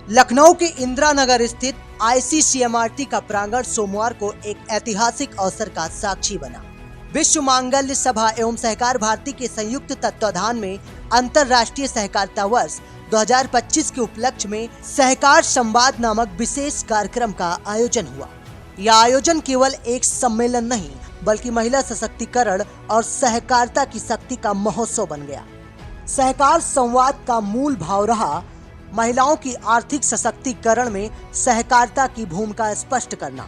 लखनऊ के इंदिरा नगर स्थित ICCMRT का प्रांगण सोमवार को एक ऐतिहासिक अवसर का साक्षी बना। विश्व मांगल्य सभा एवं सहकार भारती के संयुक्त तत्वाधान में अंतर्राष्ट्रीय सहकारिता वर्ष 2025 के उपलक्ष्य में सहकार संवाद नामक विशेष कार्यक्रम का आयोजन हुआ। यह आयोजन केवल एक सम्मेलन नहीं बल्कि महिला सशक्तिकरण और सहकारिता की शक्ति का महोत्सव बन गया। सहकार संवाद का मूल भाव रहा महिलाओं की आर्थिक सशक्तिकरण में सहकारिता की भूमिका स्पष्ट करना,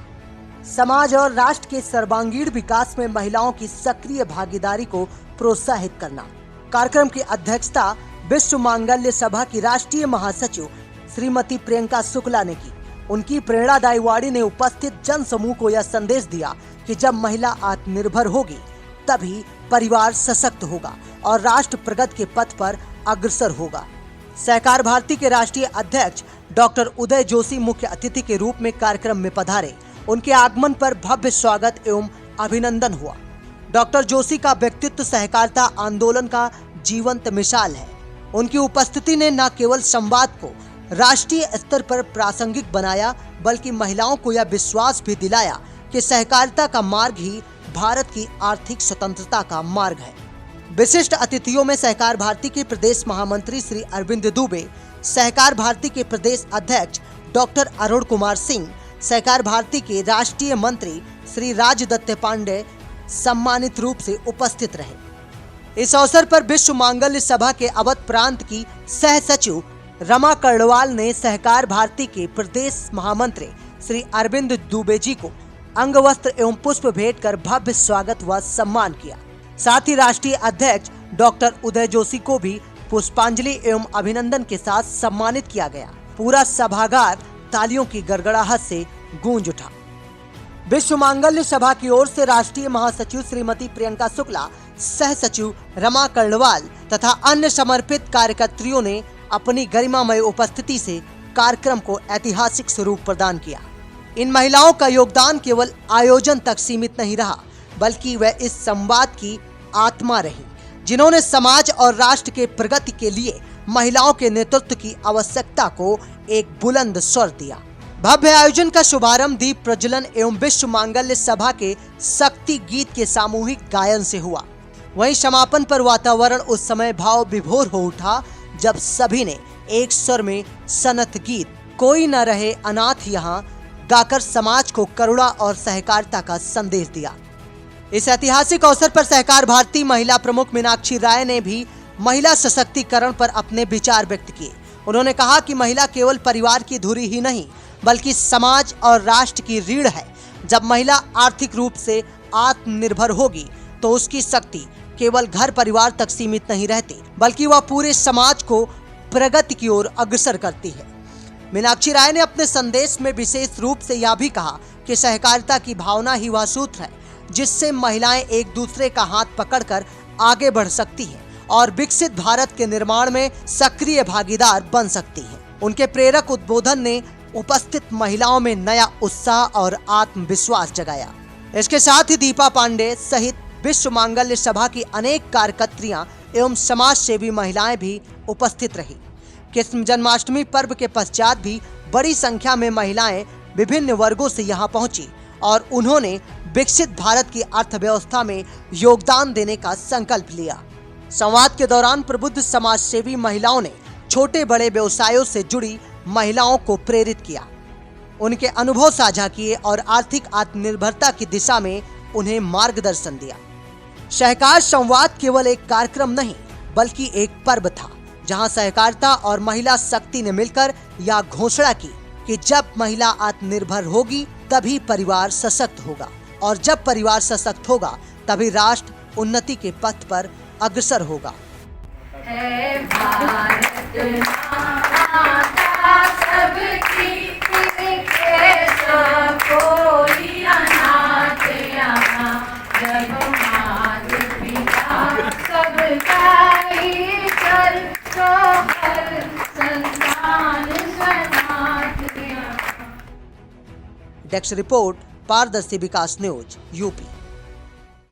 समाज और राष्ट्र के सर्वांगीण विकास में महिलाओं की सक्रिय भागीदारी को प्रोत्साहित करना। कार्यक्रम की अध्यक्षता विश्व मांगल्य सभा की राष्ट्रीय महासचिव श्रीमती प्रियंका शुक्ला ने की। उनकी प्रेरणादायी वाणी ने उपस्थित जन समूह को यह संदेश दिया कि जब महिला आत्मनिर्भर होगी तभी परिवार सशक्त होगा और राष्ट्र प्रगति के पथ पर अग्रसर होगा। सहकार भारती के राष्ट्रीय अध्यक्ष डॉक्टर उदय जोशी मुख्य अतिथि के रूप में कार्यक्रम में पधारे। उनके आगमन पर भव्य स्वागत एवं अभिनंदन हुआ। डॉक्टर जोशी का व्यक्तित्व सहकारिता आंदोलन का जीवंत मिसाल है। उनकी उपस्थिति ने न केवल संवाद को राष्ट्रीय स्तर पर प्रासंगिक बनाया बल्कि महिलाओं को यह विश्वास भी दिलाया कि सहकारिता का मार्ग ही भारत की आर्थिक स्वतंत्रता का मार्ग है। विशिष्ट अतिथियों में सहकार भारती के प्रदेश महामंत्री श्री अरविंद दुबे, सहकार भारती के प्रदेश अध्यक्ष डॉक्टर अरुण कुमार सिंह, सहकार भारती के राष्ट्रीय मंत्री श्री राजदत्त पांडे सम्मानित रूप से उपस्थित रहे। इस अवसर पर विश्व मांगल्य सभा के अवध प्रांत की सह सचिव रमा कर्णवाल ने सहकार भारती के प्रदेश महामंत्री श्री अरविंद दुबे जी को अंग वस्त्र एवं पुष्प भेंट कर भव्य स्वागत व सम्मान किया। साथ ही राष्ट्रीय अध्यक्ष डॉक्टर उदय जोशी को भी पुष्पांजलि एवं अभिनंदन के साथ सम्मानित किया गया। पूरा सभागार तालियों की गड़गड़ाहट से गूंज उठा। विश्व मांगल्य सभा की ओर से राष्ट्रीय महासचिव श्रीमती प्रियंका शुक्ला, सह सचिव रमा कर्णवाल तथा अन्य समर्पित कार्यकर्त्रियों ने अपनी गरिमामय उपस्थिति से कार्यक्रम को ऐतिहासिक स्वरूप प्रदान किया। इन महिलाओं का योगदान केवल आयोजन तक सीमित नहीं रहा बल्कि वह इस संवाद की आत्मा रही, जिन्होंने समाज और राष्ट्र के प्रगति के लिए महिलाओं के नेतृत्व की आवश्यकता को एक बुलंद स्वर दिया। भव्य आयोजन का शुभारंभ दीप प्रज्वलन एवं विश्व मांगल्य सभा के शक्ति गीत के सामूहिक गायन से हुआ। वहीं समापन पर वातावरण उस समय भाव विभोर हो उठा जब सभी ने एक स्वर में सनत गीत कोई न रहे अनाथ यहाँ गाकर समाज को करुणा और सहकारिता का संदेश दिया। इस ऐतिहासिक अवसर पर सहकार भारती महिला प्रमुख मीनाक्षी राय ने भी महिला सशक्तिकरण पर अपने विचार व्यक्त किए। उन्होंने कहा कि महिला केवल परिवार की धुरी ही नहीं बल्कि समाज और राष्ट्र की रीढ़ है। जब महिला आर्थिक रूप से आत्मनिर्भर होगी तो उसकी शक्ति केवल घर परिवार तक सीमित नहीं रहती बल्कि वह पूरे समाज को प्रगति की ओर अग्रसर करती है। मीनाक्षी राय ने अपने संदेश में विशेष रूप से यह भी कहा कि सहकारिता की भावना ही वह सूत्र है जिससे महिलाएं एक दूसरे का हाथ पकड़कर आगे बढ़ सकती हैं और विकसित भारत के निर्माण में सक्रिय भागीदार बन सकती हैं। उनके प्रेरक उद्बोधन ने उपस्थित महिलाओं में नया उत्साह और आत्मविश्वास जगाया। इसके साथ ही दीपा पांडे सहित विश्व मांगल्य सभा की अनेक कार्यकर्त्रियां एवं समाज सेवी महिलाएं भी उपस्थित रही। कृष्ण जन्माष्टमी पर्व के पश्चात भी बड़ी संख्या में महिलाएं विभिन्न वर्गों से यहां पहुंची और उन्होंने विकसित भारत की अर्थव्यवस्था में योगदान देने का संकल्प लिया। संवाद के दौरान प्रबुद्ध समाज सेवी महिलाओं ने छोटे बड़े व्यवसायों से जुड़ी महिलाओं को प्रेरित किया, उनके अनुभव साझा किए और आर्थिक आत्मनिर्भरता की दिशा में उन्हें मार्गदर्शन दिया। सहकार संवाद केवल एक कार्यक्रम नहीं बल्कि एक पर्व था जहां सहकारिता और महिला शक्ति ने मिलकर यह घोषणा की कि जब महिला आत्मनिर्भर होगी तभी परिवार सशक्त होगा और जब परिवार सशक्त होगा तभी राष्ट्र उन्नति के पथ पर अग्रसर होगा। है भारत माता सबकी, कोई अनाथ यहाँ, जब मात पिता सबका ईश्वर, तो हर संतान सनाथ यहाँ। डेस्क रिपोर्ट, पारदर्शी विकास न्यूज, यूपी।